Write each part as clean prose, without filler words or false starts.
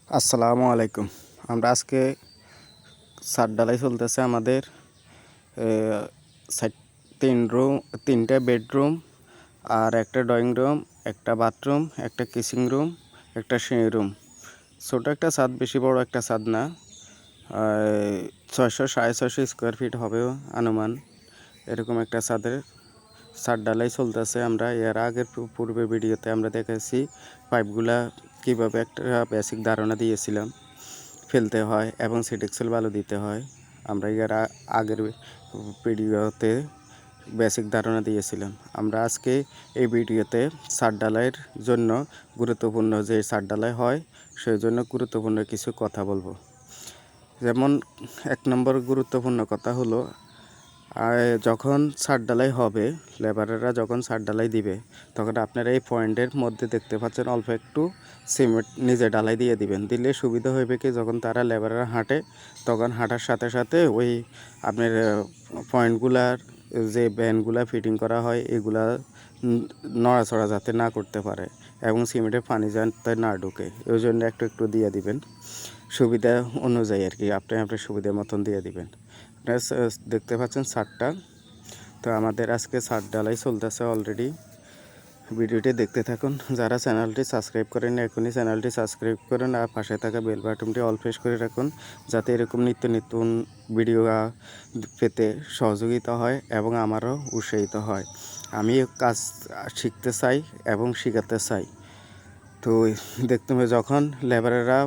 আসসালামু আলাইকুম। আমরা আজকে ছাদ ঢালাই চলতেছে আমাদের। সাইড 3টা বেডরুম আর একটা ড্রয়িং রুম, একটা বাথরুম, একটা কিচিং রুম, একটা সিঁড়ি রুম। ছোটো একটা ছাদ, বেশি বড় একটা ছাদ না। 600 সাড়ে 600 স্কোয়ার ফিট হবে আনুমান। এরকম একটা ছাদ ঢালাই চলতেছে। আমরা এর আগের পূর্বে ভিডিওতে আমরা দেখেছি পাইপগুলা কীভাবে একটা বেসিক ধারণা দিয়েছিলাম ফেলতে হয় এবং সিটেক্সেল বালু দিতে হয়। আমরা এর আগের ভিডিওতে বেসিক ধারণা দিয়েছিলাম। আমরা আজকে এই ভিডিওতে ছাদ ঢালাইয়ের জন্য গুরুত্বপূর্ণ যে ছাদ ঢালাই হয় সেই জন্য গুরুত্বপূর্ণ কিছু কথা বলবো। যেমন 1 নম্বর গুরুত্বপূর্ণ কথা হলো, যখন ছাদ ঢালাই হবে, লেবাররা যখন ছাদ ঢালাই দিবে তখন আপনারা এই পয়েন্টের মধ্যে দেখতে পাচ্ছেন অল্প একটু সিমেন্ট নিজে ঢালাই দিয়ে দিবেন। দিলে সুবিধা হইবে কি, যখন তারা লেবাররা হাঁটে তখন হাঁটার সাথে সাথে ওই আপনার পয়েন্টগুলার যে ব্যানগুলা ফিটিং করা হয় এগুলা নড়াচড়া যাতে না করতে পারে এবং সিমেন্টের পানি যাতে না ঢুকে, ওই জন্য একটু একটু দিয়ে দিবেন সুবিধা অনুযায়ী আর কি। আপনার সুবিধা মতন দিয়ে দিবেন। দেখতে পাচ্ছেন ছাদটা। তো আমাদের আজকে ছাদ ঢালাই চলতেছে অলরেডি। ভিডিওটি দেখতে থাকুন। যারা চ্যানেলটি সাবস্ক্রাইব করেন এখনই চ্যানেলটি সাবস্ক্রাইব করুন আর পাশে থাকা বেল বাটনটি অল প্রেস করে রাখুন, যাতে এরকম নিত্য নতুন ভিডিও পেতে সহযোগিতা হয় এবং আমারও উৎসাহিত হয়। আমি কাজ শিখতে চাই এবং শেখাতে চাই। তো দেখতে হবে যখন লেবারেরা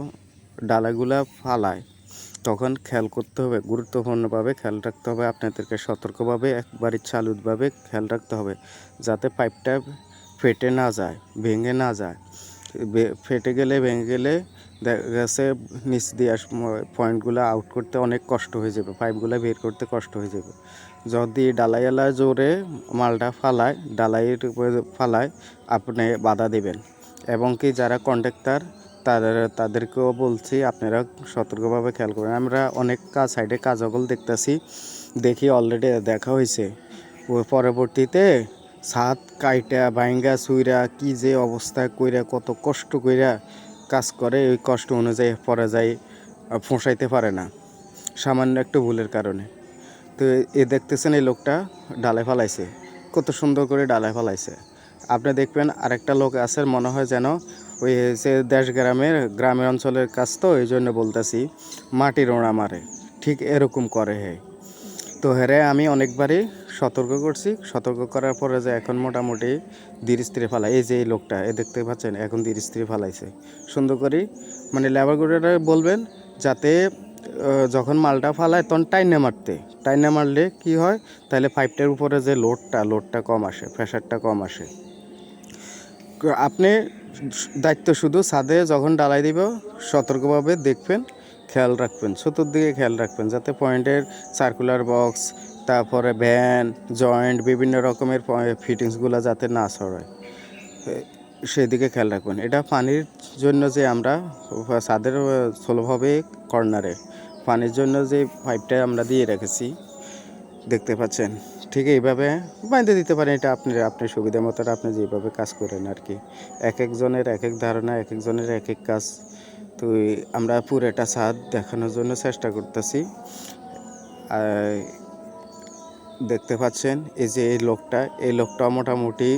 ডালাগুলা ফালায় তখন খেয়াল করতে হবে, গুরুত্বপূর্ণভাবে খেয়াল রাখতে হবে। আপনাদেরকে সতর্কভাবে একবারই চালুভাবে খেয়াল রাখতে হবে যাতে পাইপটা ফেটে না যায়, ভেঙে না যায়। ফেটে গেলে, ভেঙে গেলে দেখা গেছে নিচ দিয়ে পয়েন্টগুলো আউট করতে অনেক কষ্ট হয়ে যাবে, পাইপগুলো বের করতে কষ্ট হয়ে যাবে। যদি ডালাইওয়ালা জোরে মালটা ফালায়, ডালাইয়ের উপরে ফালায়, আপনি বাধা দেবেন। এবং কি যারা কন্ট্রাক্টর তাদেরকেও বলছি আপনারা সতর্কভাবে খেয়াল করবেন। আমরা অনেক সাইডে কাজগুলো দেখতেছি, দেখি অলরেডি দেখা হয়েছে। পরবর্তীতে ছাদ কাইটা ভাইঙ্গা সুইরা কি যে অবস্থা কইরা, কত কষ্ট কইরা কাজ করে, ওই কষ্ট অনুযায়ী পরে যায় ফোঁসাইতে পারে না সামান্য একটু ভুলের কারণে। তো দেখতেছেন এই লোকটা ডালে ফালাইছে, কত সুন্দর করে ডালে ফালাইছে। আপনি দেখবেন আরেকটা লোক আছে, মনে হয় যেন ওই যে গ্রামের অঞ্চলের কাজ, তো এই জন্য বলতেছি মাটির ওড়া মারে, ঠিক এরকম করে হে। তো হেরে আমি অনেকবারই সতর্ক করছি, সতর্ক করার পরে যে এখন মোটামুটি ধীর স্থিরে ফালাই। এই যে এই লোকটা দেখতে পাচ্ছেন এখন ধীর স্থিরে ফালাইছে সুন্দর করে। মানে লেবারগুলোরা বলবেন যাতে যখন মালটা ফালায় তখন টাইনে মারলে কি হয়, তাহলে পাইপটার উপরে যে লোডটা কম আসে, প্রেশারটা কম আসে। আপনি দায়িত্ব শুধু ছাদে যখন ডালাই দিব সতর্কভাবে দেখবেন, খেয়াল রাখবেন, চতুর্দিকে খেয়াল রাখবেন যাতে পয়েন্টের সার্কুলার বক্স, তারপরে ভ্যান জয়েন্ট বিভিন্ন রকমের ফিটিংসগুলো যাতে না ছড়ায়, সেদিকে খেয়াল রাখবেন। এটা পানির জন্য যে আমরা ছাদের স্থলভাবে কর্নারে পানির জন্য যে পাইপটা আমরা দিয়ে রেখেছি দেখতে পাচ্ছেন, ঠিক এইভাবে বাঁধে দিতে পারেন। এটা আপনার সুবিধা মতো আপনি যেভাবে কাজ করেন আর কি। এক একজনের এক এক ধারণা, এক একজনের এক এক কাজ। তো আমরা পুরোটা ছাদ দেখানোর জন্য চেষ্টা করতেছি। দেখতে পাচ্ছেন এই যে এই লোকটা মোটামুটি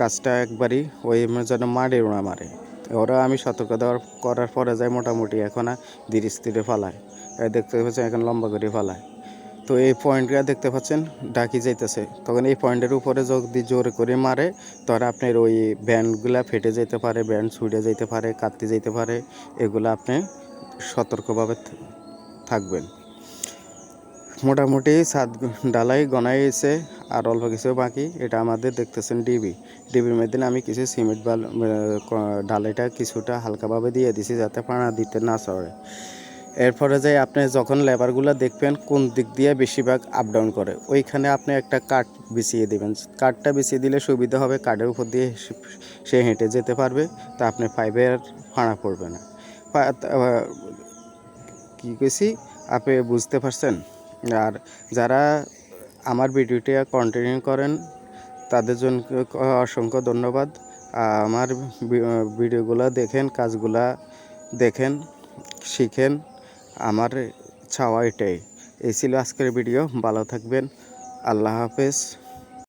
কাজটা একবারই ওই যেন মারে ওরা মারে। ওরা আমি সতর্ক করার পরে যায় মোটামুটি এখন ধীর স্থিরে ফালায়। দেখতে পাচ্ছেন এখন লম্বা করে ফালায়। তো এই পয়েন্টটা দেখতে পাচ্ছেন ডাকি যাইতেছে, তখন এই পয়েন্টের উপরে যদি জোরে করে মারে তখন আপনার ওই ব্যান্ডগুলা ফেটে যেতে পারে, ব্যান্ড ছুটে যেতে পারে, কাটতে যেতে পারে। এগুলো আপনি সতর্কভাবে থাকবেন। মোটামুটি ছাদ ঢালাই গনাই গেছে, আর অল্প কিছু বাকি। এটা আমাদের দেখতেছেন ডিবির মধ্যে আমি কিছু সিমেন্ট ঢালাইটা কিছুটা হালকাভাবে দিয়ে দিছি যাতে পানা দিতে না চড়ে। এরপরে যে আপনি যখন লেবারগুলো দেখবেন কোন দিক দিয়ে বেশিরভাগ আপ ডাউন করে, ওইখানে আপনি একটা কাঠ বিছিয়ে দেবেন। কাঠটা বিছিয়ে দিলে সুবিধা হবে, কাঠের উপর দিয়ে সে হেঁটে যেতে পারবে, তা আপনি পাইপের ফাঁড়া পড়বে না। কী কইছি আপনি বুঝতে পারছেন? আর যারা আমার ভিডিওটি কন্টিনিউ করেন তাদের জন্য অসংখ্য ধন্যবাদ। আমার ভিডিওগুলো দেখেন, কাজগুলা দেখেন, শিখেন। আমার চাওয়া এটাই। এই ছিল আজকের ভিডিও। ভালো থাকবেন। আল্লাহ হাফেজ।